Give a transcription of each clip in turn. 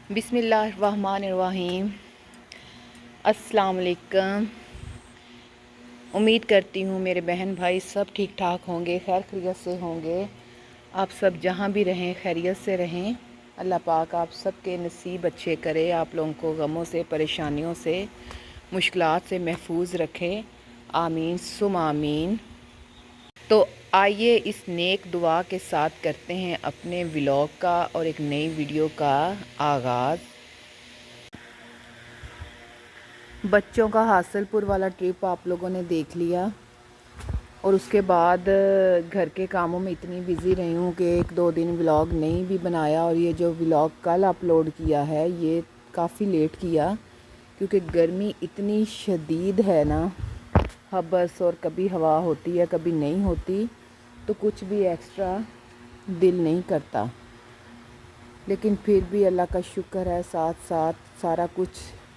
बिस्मिल्लाहिर्रहमानिर्रहीम। अस्सलाम वालेकुम। उम्मीद करती हूँ मेरे बहन भाई सब ठीक ठाक होंगे, खैर खैरियत से होंगे। आप सब जहाँ भी रहें खैरियत से रहें। अल्लाह पाक आप सब के नसीब अच्छे करे, आप लोगों को गमों से, परेशानियों से, मुश्किलात से महफूज रखें। आमीन सुम आमीन। तो आइए इस नेक दुआ के साथ करते हैं अपने व्लॉग का और एक नई वीडियो का आगाज़। बच्चों का हासिलपुर वाला ट्रिप आप लोगों ने देख लिया और उसके बाद घर के कामों में इतनी बिज़ी रही हूँ कि एक दो दिन व्लॉग नहीं भी बनाया। और ये जो व्लॉग कल अपलोड किया है ये काफ़ी लेट किया क्योंकि गर्मी इतनी शदीद है ना, हबस, और कभी हवा होती है कभी नहीं होती, तो कुछ भी एक्स्ट्रा दिल नहीं करता। लेकिन फिर भी अल्लाह का शुक्र है, साथ साथ सारा कुछ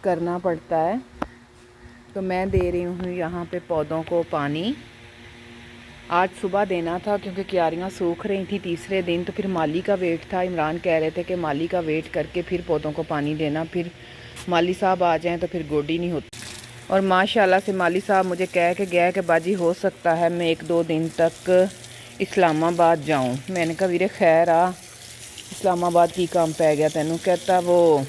करना पड़ता है। तो मैं दे रही हूँ यहाँ पे पौधों को पानी। आज सुबह देना था क्योंकि क्यारियाँ सूख रही थी तीसरे दिन, तो फिर माली का वेट था। इमरान कह रहे थे कि माली का वेट करके फिर पौधों को पानी देना, फिर माली साहब आ जाएं तो फिर गोडी नहीं होती। और माशाल्लाह से माली साहब मुझे कह के गया कि बाजी हो सकता है मैं एक दो दिन तक इस्लामाबाद जाऊँ। मैंने कहा वीरे खैर आ, इस्लामाबाद की काम पै गया तैनू? कहता वो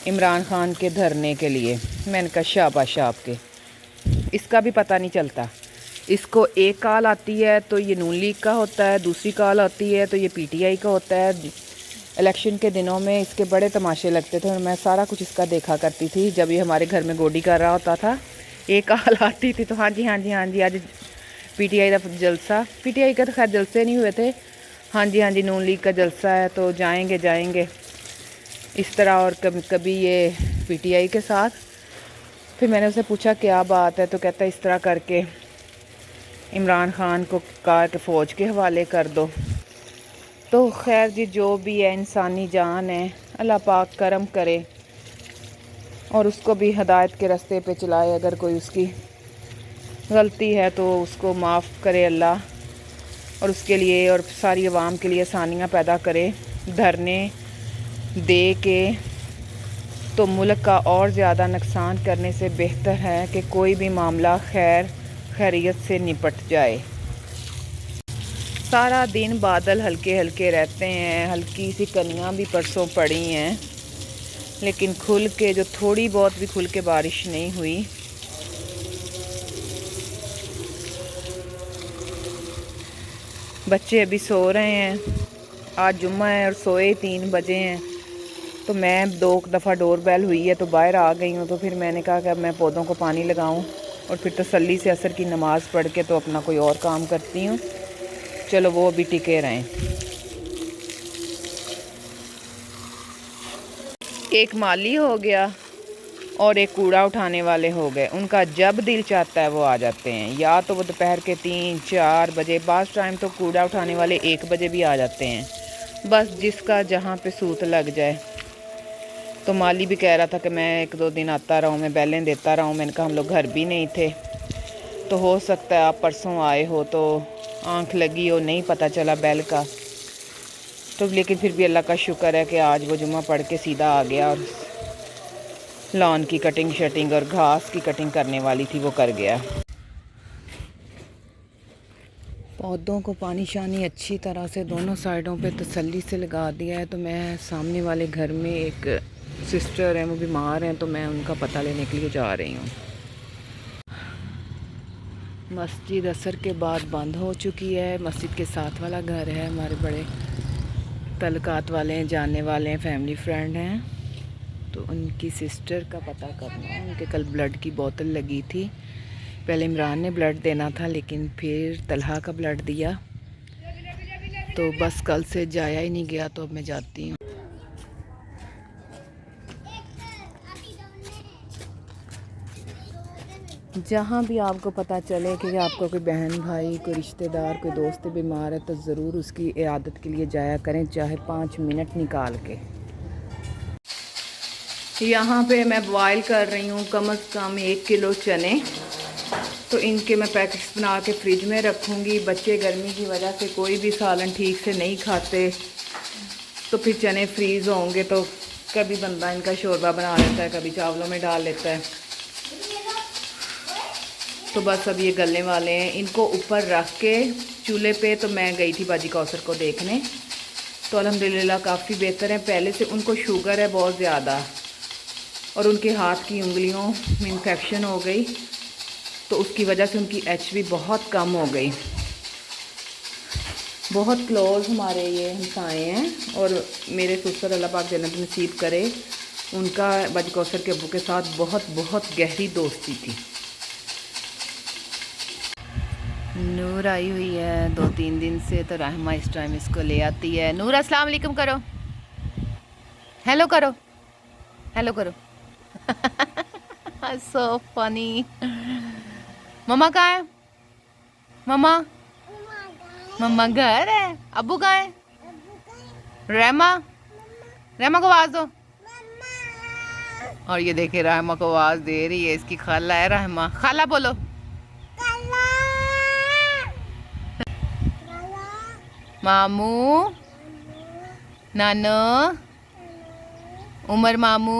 इमरान खान के धरने के लिए। मैंने कहा शाबाश आपके, इसका भी पता नहीं चलता। इसको एक कॉल आती है तो ये नून लीग का होता है, दूसरी कॉल आती है तो ये पीटीआई का होता है। इलेक्शन के दिनों में इसके बड़े तमाशे लगते थे और मैं सारा कुछ इसका देखा करती थी। जब ये हमारे घर में गोडी कर रहा होता था एक कॉल आती थी तो हाँ जी हाँ जी हाँ जी आज पीटीआई का जलसा। पीटीआई का तो खैर जलसे नहीं हुए थे, हाँ जी नून लीग का जलसा है तो जाएंगे जाएंगे इस तरह। और कभी कभी ये पीटीआई के साथ। फिर मैंने उसे पूछा क्या बात है, तो कहता इस तरह करके इमरान खान को कहा कि फ़ौज के हवाले कर दो। तो खैर जी जो भी है इंसानी जान है, अल्लाह पाक करम करे और उसको भी हदायत के रास्ते पे चलाए। अगर कोई उसकी गलती है तो उसको माफ़ करे अल्लाह, और उसके लिए और सारी आवाम के लिए आसानियाँ पैदा करे। धरने दे के तो मुल्क का और ज़्यादा नुकसान करने से बेहतर है कि कोई भी मामला खैरियत से निपट जाए। सारा दिन बादल हल्के हल्के रहते हैं, हल्की सी कनियाँ भी परसों पड़ी हैं, लेकिन खुल के जो थोड़ी बहुत भी खुल के बारिश नहीं हुई। बच्चे अभी सो रहे हैं, आज जुम्मा है और सोए 3 बजे हैं। तो मैं 2 दफ़ा डोर बेल हुई है तो बाहर आ गई हूँ। तो फिर मैंने कहा कि अब मैं पौधों को पानी लगाऊँ और फिर तसल्ली से असर की नमाज़ पढ़ के तो अपना कोई और काम करती हूँ। चलो वो अभी टिके रहें। एक माली हो गया और एक कूड़ा उठाने वाले हो गए। उनका जब दिल चाहता है वो आ जाते हैं, या तो वो दोपहर के 3-4 बजे, बास टाइम तो कूड़ा उठाने वाले 1 बजे भी आ जाते हैं, बस जिसका जहाँ पे सूत लग जाए। तो माली भी कह रहा था कि मैं 1-2 दिन आता रहा हूँ, मैं बैलें देता रहा हूँ। मैंने कहा हम लोग घर भी नहीं थे, तो हो सकता है आप परसों आए हो तो आंख लगी हो, नहीं पता चला बैल का। तो लेकिन फिर भी अल्लाह का शुक्र है कि आज वो जुम्मा पढ़ के सीधा आ गया और लॉन की कटिंग शटिंग और घास की कटिंग करने वाली थी वो कर गया। पौधों को पानी शानी अच्छी तरह से दोनों साइडों पे तसल्ली से लगा दिया है। तो मैं सामने वाले घर में एक सिस्टर हैं, वो बीमार हैं, तो मैं उनका पता लेने के लिए जा रही हूँ। मस्जिद असर के बाद बंद हो चुकी है। मस्जिद के साथ वाला घर है, हमारे बड़े तलकात वाले हैं, जानने वाले हैं, फैमिली फ्रेंड हैं। तो उनकी सिस्टर का पता करना है। उनके कल ब्लड की बोतल लगी थी। पहले इमरान ने ब्लड देना था लेकिन फिर तलहा का ब्लड दिया, तो बस कल से जाया ही नहीं गया। तो अब मैं जाती हूँ। जहाँ भी आपको पता चले कि आपका कोई बहन भाई, कोई रिश्तेदार, कोई दोस्त बीमार है तो ज़रूर उसकी इयादत के लिए जाया करें, चाहे 5 मिनट निकाल के। यहाँ पे मैं बॉयल कर रही हूँ कम से कम 1 किलो चने। तो इनके मैं पैकेट्स बना के फ्रिज में रखूँगी। बच्चे गर्मी की वजह से कोई भी सालन ठीक से नहीं खाते, तो फिर चने फ्रीज़ होंगे तो कभी बंदा इनका शोरबा बना लेता है, कभी चावलों में डाल लेता है। तो बस अब ये गलने वाले हैं। इनको ऊपर रख के चूल्हे पे तो मैं गई थी बाजी कौसर को देखने, तो अल्हम्दुलिल्लाह काफ़ी बेहतर है। पहले से उनको शुगर है बहुत ज़्यादा और उनके हाथ की उंगलियों में इन्फेक्शन हो गई, तो उसकी वजह से उनकी HB बहुत कम हो गई। बहुत क्लोज़ हमारे ये हमसाए हैं और मेरे ससुर अल्लाह पाक जन्नत नसीब करे, उनका बाजी कौसर के अब्बू के साथ बहुत बहुत गहरी दोस्ती थी। नूर आई हुई है 2-3 दिन से, तो रहमा इस टाइम इसको ले आती है। नूर अस्सलाम वालेकुम करो, हेलो करो, हेलो करो। So funny. मम्मा कहाँ है? मम्मा मम्मा घर है। अब्बू कहाँ है? रहमा, रहमा को आवाज दो। और ये देखिए रहमा को आवाज दे रही है, इसकी खाला है रहमा। खाला बोलो। मामू, नानो, उमर मामू,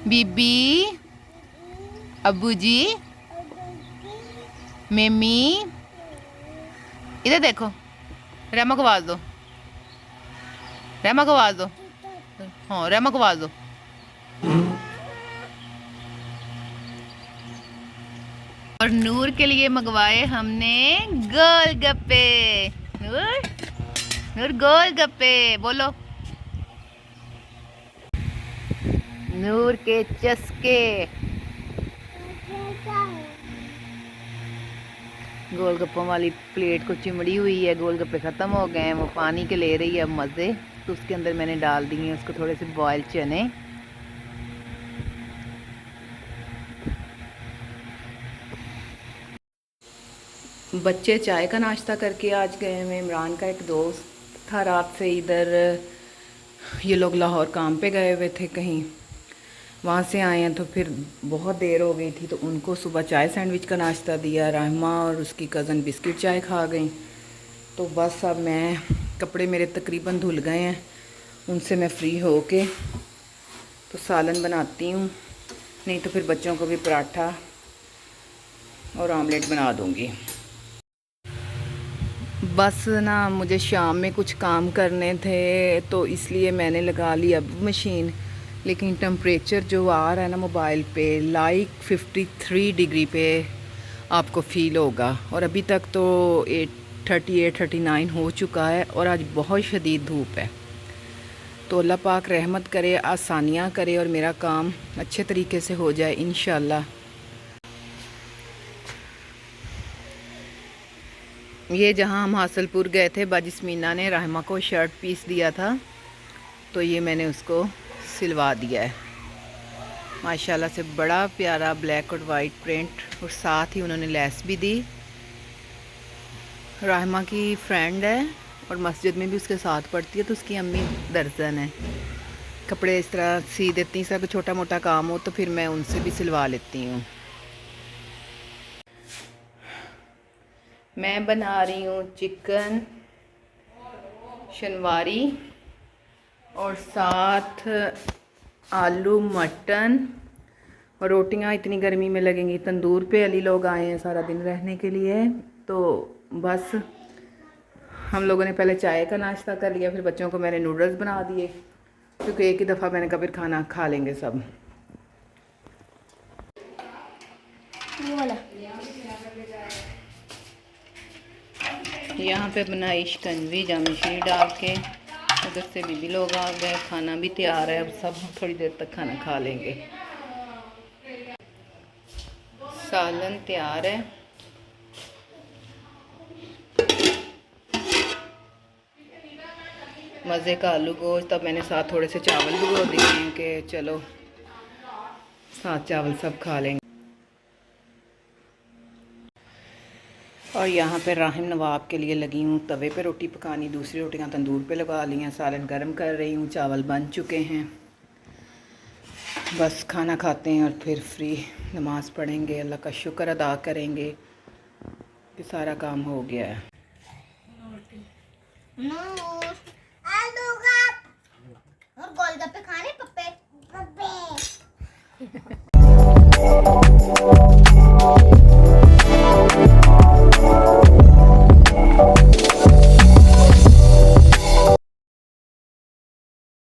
बीबी, अब्बू जी, मेमी। इधर देखो, रहमा को आवाज दो, रहमा को आवाज दो। हाँ रहमा को आवाज दो। और नूर के लिए मंगवाए हमने गोलगप्पे। नूर, नूर गोलगप्पे बोलो। नूर के चस्के। गोलगप्पों वाली प्लेट को चिमड़ी हुई है, गोलगप्पे ख़त्म हो गए हैं, वो पानी के ले रही है अब मज़े। तो उसके अंदर मैंने डाल दी हैं उसको थोड़े से बॉयल चने। बच्चे चाय का नाश्ता करके आज गए हुए। इमरान का एक दोस्त था रात से इधर, ये लोग लाहौर काम पे गए हुए थे कहीं, वहाँ से आए हैं तो फिर बहुत देर हो गई थी, तो उनको सुबह चाय सैंडविच का नाश्ता दिया। रहमा और उसकी कज़न बिस्किट चाय खा गई। तो बस अब मैं, कपड़े मेरे तकरीबन धुल गए हैं, उनसे मैं फ़्री हो के तो सालन बनाती हूँ, नहीं तो फिर बच्चों को भी पराठा और आमलेट बना दूँगी। बस ना मुझे शाम में कुछ काम करने थे, तो इसलिए मैंने लगा ली अब मशीन। लेकिन टेम्परेचर जो आ रहा है ना मोबाइल पे, लाइक 53 डिग्री पे आपको फ़ील होगा, और अभी तक तो 38-39 हो चुका है और आज बहुत शदीद धूप है। तो अल्लाह पाक रहमत करे, आसानियाँ करे और मेरा काम अच्छे तरीके से हो जाए इंशाल्लाह। ये जहाँ हम हासलपुर गए थे, बाजिस्मीना ने रहमा को शर्ट पीस दिया था, तो ये मैंने उसको सिलवा दिया है। माशाल्लाह से बड़ा प्यारा ब्लैक और वाइट प्रिंट, और साथ ही उन्होंने लेस भी दी। रहमा की फ्रेंड है और मस्जिद में भी उसके साथ पढ़ती है, तो उसकी अम्मी दर्जन है, कपड़े इस तरह सी देती हैं। इस तरह का छोटा मोटा काम हो तो फिर मैं उनसे भी सिलवा लेती हूँ। मैं बना रही हूँ चिकन शनवारी और साथ आलू मटन, और रोटियां इतनी गर्मी में लगेंगी तंदूर पे। अली लोग आए हैं सारा दिन रहने के लिए, तो बस हम लोगों ने पहले चाय का नाश्ता कर लिया, फिर बच्चों को मैंने नूडल्स बना दिए, क्योंकि एक ही दफ़ा मैंने कहा फिर खाना खा लेंगे सब। यहाँ पे बनाई शिकंजी जामशरी डाल के, उधर से बीबी लोग आ गए, खाना भी तैयार है, अब सब थोड़ी देर तक खाना खा लेंगे। सालन तैयार है। मज़े का आलू गोश्त। अब मैंने साथ थोड़े से चावल भिगो दिए हैं कि चलो साथ चावल सब खा लेंगे। और यहाँ पे राहिम नवाब के लिए लगी हूँ तवे पे रोटी पकानी, दूसरी रोटियाँ तंदूर पे लगा ली हैं, सालन गर्म कर रही हूँ, चावल बन चुके हैं। बस खाना खाते हैं और फिर फ्री, नमाज़ पढ़ेंगे, अल्लाह का शुक्र अदा करेंगे कि सारा काम हो गया है। और गोलगप्पे खाने पप्पे पप्पे